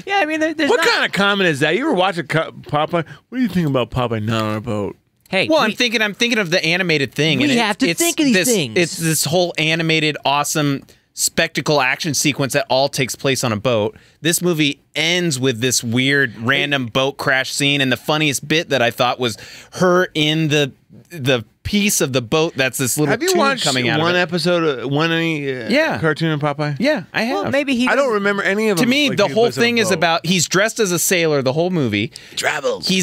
Yeah, I mean, there's What not... kind of comment is that? You ever watch Popeye? What do you think about Popeye not on a boat? Hey, Well, I'm thinking of the animated thing. We and have to it's think of these this, things. It's this whole animated, awesome spectacle action sequence that all takes place on a boat. This movie ends with this weird random boat crash scene, and the funniest bit that I thought was her in the piece of the boat that's this little Have you tube watched coming out one of it. episode of cartoon of Popeye? Yeah, I have. well, maybe he. I don't remember any of them. To me, like, the he whole was on a thing is boat. about he's dressed as a sailor the whole movie. Travels. He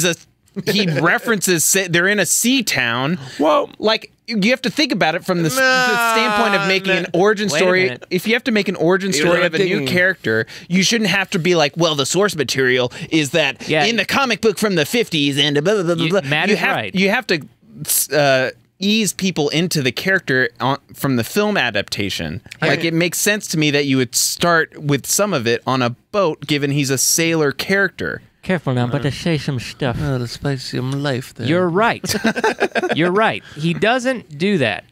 references they're in a sea town. Well, Like, you have to think about it from the standpoint of making an origin Wait a story. minute. If you have to make an origin You're story not of a new digging. character, you shouldn't have to be like, well, the source material is that Yeah. in the comic book from the 50s and blah, blah, blah, blah, blah. Matt is right. You have to ease people into the character from the film adaptation. Like, it makes sense to me that you would start with some of it on a boat, given he's a sailor character. Careful now, but to say some stuff. Oh, the spicy life there. You're right. You're right. He doesn't do that.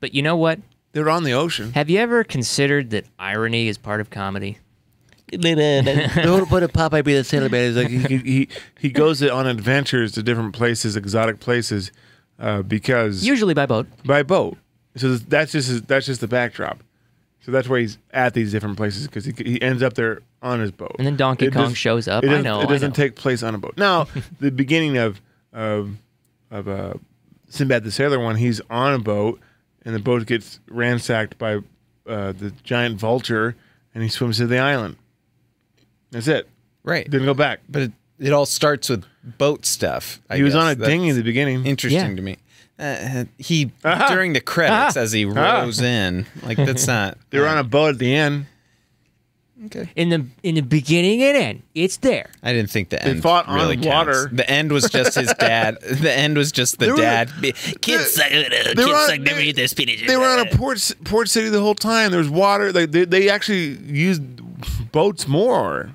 But you know what? they're on the ocean. Have you ever considered that irony is part of comedy? The whole point of Popeye being a sailor man is like He goes on adventures to different places, exotic places, because Usually by boat. by boat. So that's just the backdrop. So that's why he's at these different places, because he ends up there on his boat. And then Donkey Kong shows up. I know. It doesn't take place on a boat. Now, the beginning of Sinbad the Sailor one, he's on a boat, and the boat gets ransacked by the giant vulture, and he swims to the island. That's it. Right. Didn't go back. But it all starts with boat stuff. He was on a That's dinghy at the beginning. Interesting Yeah. to me. He during the credits as he rows in, like, that's not. They were on a boat at the end. Okay. In the beginning and end, it's there. I didn't think the end fought on really water. counts. The end was just his dad. The end was just the They were- dad. Kids suck, never eat their spinach. They were on a port city the whole time. There was water. Like they actually used boats more.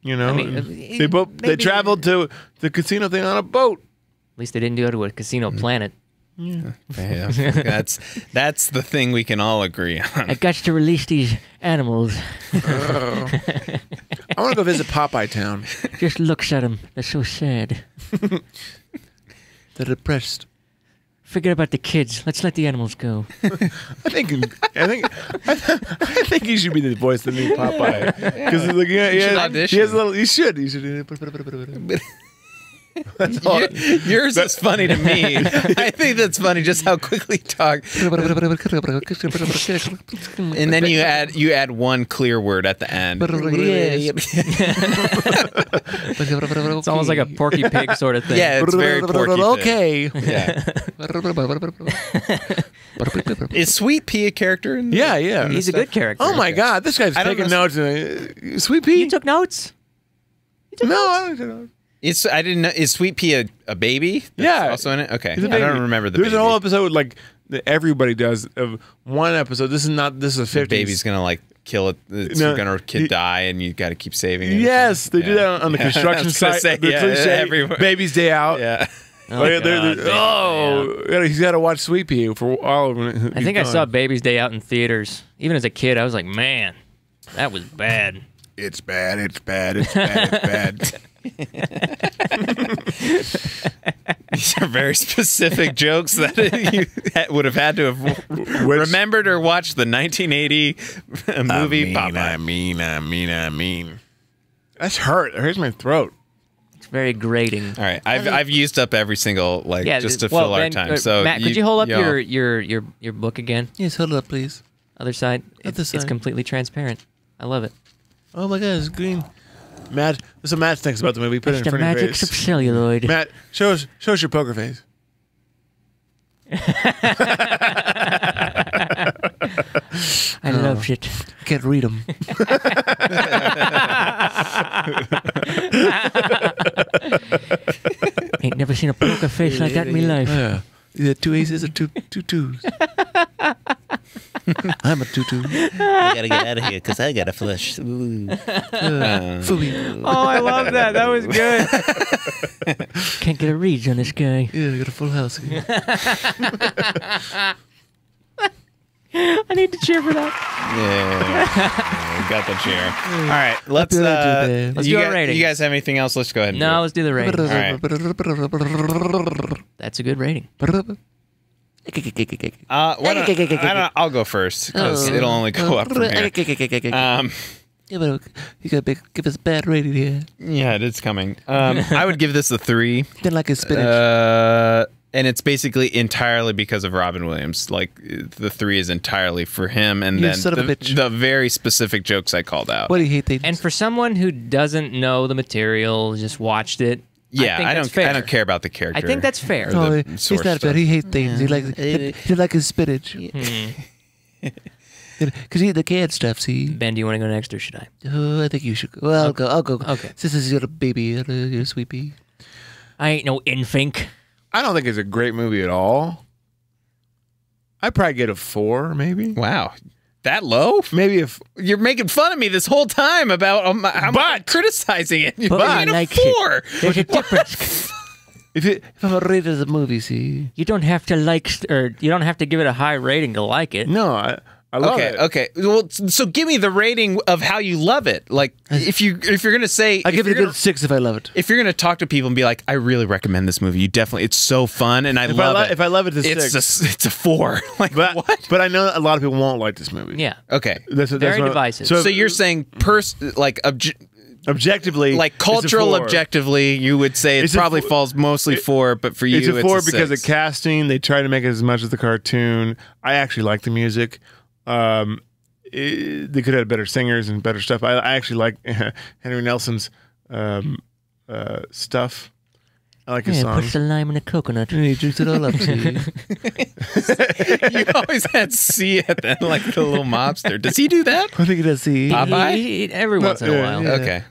You know, I mean, they maybe- traveled to the casino thing on a boat. At least they didn't do it to a casino planet. Yeah, that's the thing we can all agree on. I got to release these animals. I want to go visit Popeye Town. Just looks at them. They're so sad. They're depressed. Forget about the kids. Let's let the animals go. I think he should be the voice of the new Popeye, because like, should audition. he has a little. You should. That's all. Yours is funny to me. I think that's funny just how quickly you talk. And then you add one clear word at the end. It's almost like a Porky Pig sort of thing. Yeah, it's very Porky Pig. Okay. Yeah. Is Sweet Pea a character? Yeah. He's a good character. Oh my God, this guy's I don't taking know- notes. Sweet Pea? You took notes? No, I don't take notes. I didn't know. Is Sweet Pea a baby? That's Yeah. also in it. Okay, He's a I baby. don't remember the. There's baby. a whole episode like that everybody does of one episode. This is a The 50s. baby's gonna like kill it. It's No, gonna die, and you got to keep saving it. Yes, they do that on the Yeah. I construction was gonna site. say, The yeah, cliche, everywhere. Baby's Day Out. Yeah. Oh, God, Yeah, he's got to watch Sweet Pea for all of it. I think I saw Baby's Day Out in theaters. Even as a kid, I was like, man, that was bad. It's bad. It's bad. It's bad. It's bad. These are very specific jokes that you would have had to have remembered or watched the 1980 movie Popeye. I mean. That's hurt. It hurts my throat. It's very grating. All right, I've used up every single just to fill our Ben, time. So Matt, could you hold up y'all- your book again? Yes, hold it up, please. Other side. Other It's side. completely transparent. I love it. Oh my God, it's green. Matt, this is what Matt thinks about the movie. Put it It's in the front of your magic of face. celluloid. Matt, show us your poker face. I love it. I can't read them. Ain't never seen a poker face like that in my life. Yeah. Either two aces or two twos. I'm a 2-2. I gotta get out of here because I gotta flush. Ooh. Fooey. Oh, I love that. That was good. Can't get a read on this guy. Yeah, I got a full house here. I need to cheer for that. Yeah, we got the chair. All right, let's. Let's do a rating. You guys have anything else? Let's go ahead. And do No, it. let's do the rating. right. That's a good rating. Why don't, I don't, I'll go first because it'll only go up from here. You gotta give us a bad rating here. Yeah, it is coming. I would give this a 3. Didn't like his spinach. And it's basically entirely because of Robin Williams. Like the 3 is entirely for him, and You then son of a bitch. the very specific jokes I called out. What do you hate things? And for someone who doesn't know the material, just watched it. Yeah, I don't. fair. I don't care about the character. I think that's fair. Or Oh, the he's source not stuff. bad. He hates things. He likes. He like his spinach. Because he eat the canned stuff. See. Ben, do you want to go next or should I? Oh, I think you should go. Well, I'll go. I'll go. Okay. Since this is your baby, your sweet pea. I ain't no infink. I don't think it's a great movie at all. I'd probably get a 4, maybe. Wow, that low? Maybe if You're making fun of me this whole time about how much I'm criticizing it. But But he a likes 4. There's a difference. if I'm a rated as a movie, see. You don't have to or you don't have to give it a high rating to like it. no, I love Okay, it. okay. Well, so give me the rating of how you love it. Like, if you're gonna say, I give it a gonna, good 6 if I love it. if you're gonna talk to people and be like, I really recommend this movie. You definitely, it's so fun, and I love it. If I love it, it's a 4. Like But what? But I know a lot of people won't like this movie. Yeah. Okay. Very divisive. So you're saying objectively, like it's a cultural 4. objectively, you would say it It's a probably four- falls mostly 4, but for you, It's a 4 because of 6. casting. They try to make it as much as the cartoon. I actually like the music. They could have had better singers and better stuff. I actually like Henry Nelson's stuff. I like his Yeah, puts songs. the lime in the coconut. And he drinks it all up, see. You always had C at the end, like the little mobster. Does he do that? I think it does, see. Popeye? Every once in a yeah, while. yeah. Okay.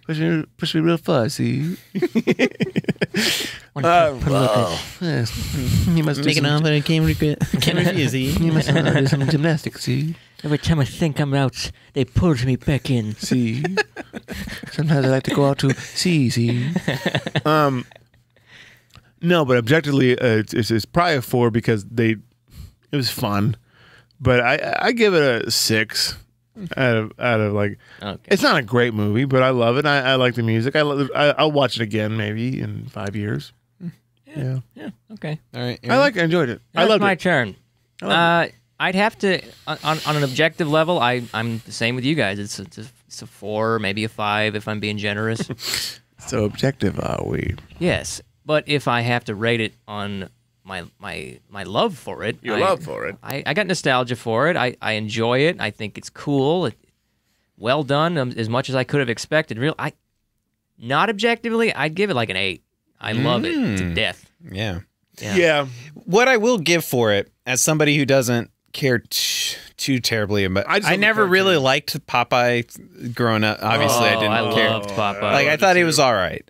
Push me real far, see. Yes. You must do Making some, off, but I can't refuse. you must do some gymnastics, see. Every time I think I'm out, they pulls me back in. See. Sometimes I like to go out to see. No, but objectively, it's probably a 4 because it was fun. But I give it a 6 out of like. Okay. It's not a great movie, but I love it. I like the music. I'll watch it again maybe in 5 years. Yeah. Okay. All right. I enjoyed it. I That's loved my it. turn. I'd have to on an objective level. I'm the same with you guys. It's a 4, maybe a 5 if I'm being generous. So objective are we? Yes. But if I have to rate it on my love for it, Your love for it. I got nostalgia for it. I enjoy it. I think it's cool. Well done, as much as I could have expected. Not objectively, I'd give it like an 8. I love it to death. Yeah. Yeah. What I will give for it, as somebody who doesn't care too terribly about, I just I love the never really cartoon. liked Popeye growing up. Obviously, I didn't care. loved Popeye. Like I thought he was all right.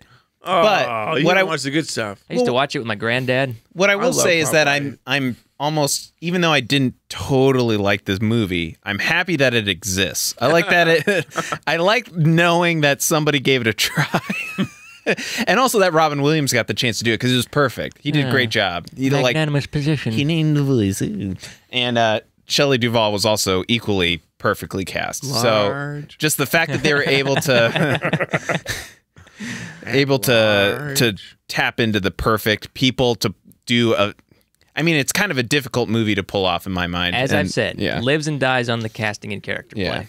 But what what I- I watch the good stuff. I used to watch it with my granddad. What I will love say is that Popeye. I'm almost, even though I didn't totally like this movie, I'm happy that it exists. I like that I like knowing that somebody gave it a try. And also that Robin Williams got the chance to do it because it was perfect. He did a great job. He like Magnanimous position. He named the voice. Ooh. and Shelley Duvall was also equally perfectly cast. So Large. just the fact that they were able to tap into the perfect people to do a. I mean, it's kind of a difficult movie to pull off in my mind. As And, I've said, yeah, lives and dies on the casting and character yeah. play.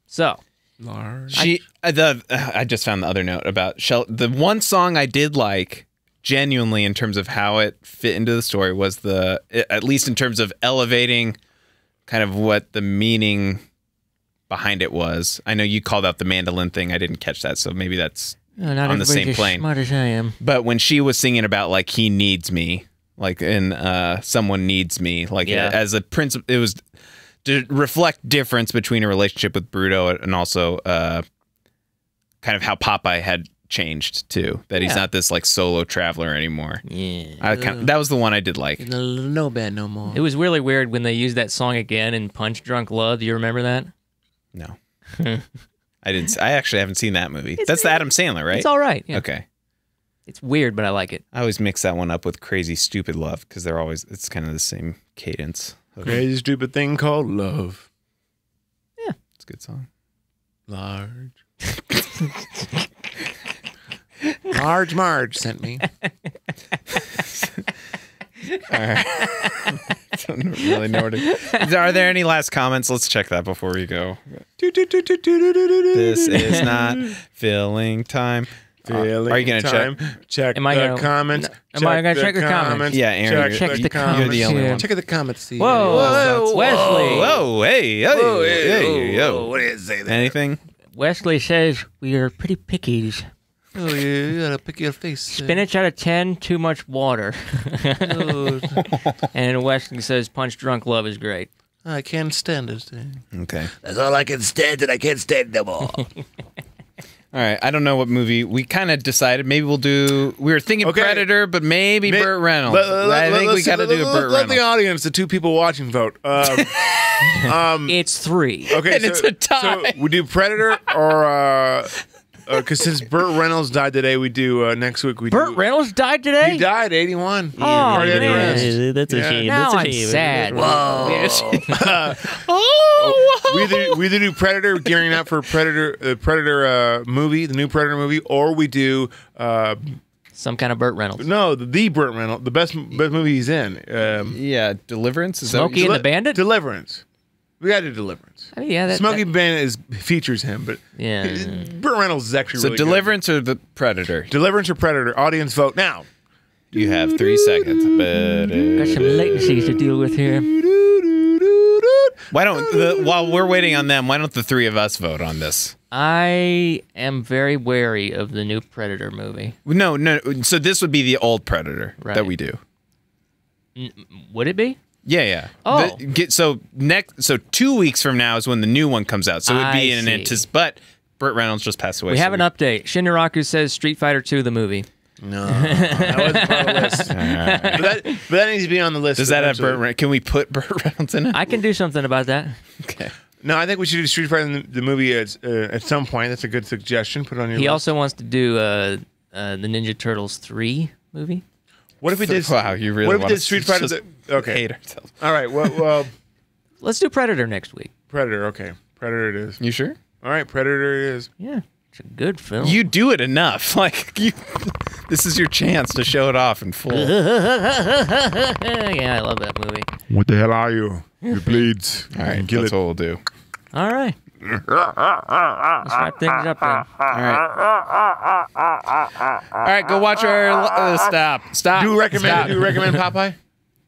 So, Large. I just found the other note about the one song I did like genuinely in terms of how it fit into the story was at least in terms of elevating kind of what the meaning behind it was. I know you called out the mandolin thing. I didn't catch that, so maybe that's Not on the same everybody's as plane. smart as I am. But when she was singing about like he needs me, like in someone needs me, like Yeah. as a principle, it was to reflect difference between a relationship with Bruto and also kind of how Popeye had changed too. That he's Yeah. not this like solo traveler anymore. Yeah. That was the one I did like. No bad no more. it was really weird when they used that song again in Punch Drunk Love. Do you remember that? No, I didn't. I actually haven't seen that movie. That's the Adam Sandler, right? It's all right. Yeah. Okay. It's weird, but I like it. I always mix that one up with Crazy Stupid Love because it's kind of the same cadence. Crazy stupid thing called love. It's a good song. Large. Large Marge sent me. All right. Don't really know where to. Are there any last comments? Let's check that before we go. This is not filling time. Are you gonna check? Check Am I the gonna- comments. Am I gonna check the comments? Yeah, Aaron, Check you're, the comments. you're the only Yeah. one. Check the comments. See. Whoa, Wesley. Whoa, hey, yo. What do you say there? Anything? Wesley says we are pretty pickies. Oh, you gotta pick your face. Spinach out of 10, too much water. Oh, And Wesley says Punch Drunk Love is great. I can't stand it. Okay. That's all I can stand, and I can't stand no more. All right. I don't know what movie. We kind of decided maybe we'll do. We were thinking Okay. Predator, but maybe Burt Reynolds. I think we got to do a Burt Let the Reynolds. audience, the two people watching, vote. It's 3. Okay, And it's a tie. So we do Predator or because since Burt Reynolds died today, we do next week. We Burt do, Reynolds died today? He died 81. Oh, Cardiac man. arrest. That's a Yeah. shame. Now That's a I'm shame. sad. We either do Predator, gearing up for Predator movie, the new Predator movie, or we do Some kind of Burt Reynolds. no the Burt Reynolds, the best movie he's in. Yeah, Deliverance. Is Smokey that and the Bandit? Deliverance. We got to do Deliverance. I mean, yeah, that, Smokey that- Bandit features him, but Yeah. Burt Reynolds is actually so really good. Deliverance or the Predator? Deliverance or Predator? Audience vote now. You have 3 seconds. Got some latencies to deal with here. Why don't while we're waiting on them? Why don't the 3 of us vote on this? I am very wary of the new Predator movie. No. So this would be the old Predator Right. that we do. Would it be? Yeah. Oh. So 2 weeks from now is when the new one comes out. So it would be I an see. But Burt Reynolds just passed away. We so have an update. Shinraku says Street Fighter 2 the movie. No, that wasn't part of the list. But that needs to be on the list. Does that have eventually. Burt Reynolds? Can we put Burt Reynolds in it? I can do something about that. Okay. No, I think we should do Street Fighter the movie at some point. That's a good suggestion. Put it on your He list. also wants to do the Ninja Turtles 3 movie. What if we did? Wow, you really What if we want did us Street to Fighter? just Okay. hate ourselves. All right. Well, Let's do Predator next week. Predator. Okay, Predator it is. You sure? All right, Predator it is. Yeah, it's a good film. You do it enough. This is your chance to show it off in full. Yeah, I love that movie. What the hell are you? It bleeds. All right, Kill that's it. what we'll do. All right. Let's wrap things up then. All right, go watch our. Stop. Do you recommend? Stop. Do you recommend Popeye?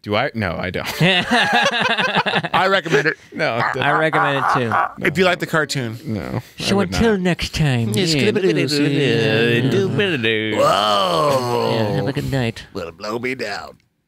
Do I? No, I don't. I recommend it. No, I recommend it too. If you like the cartoon. no. So until next time. Whoa. Yeah, have a good night. Will blow me down.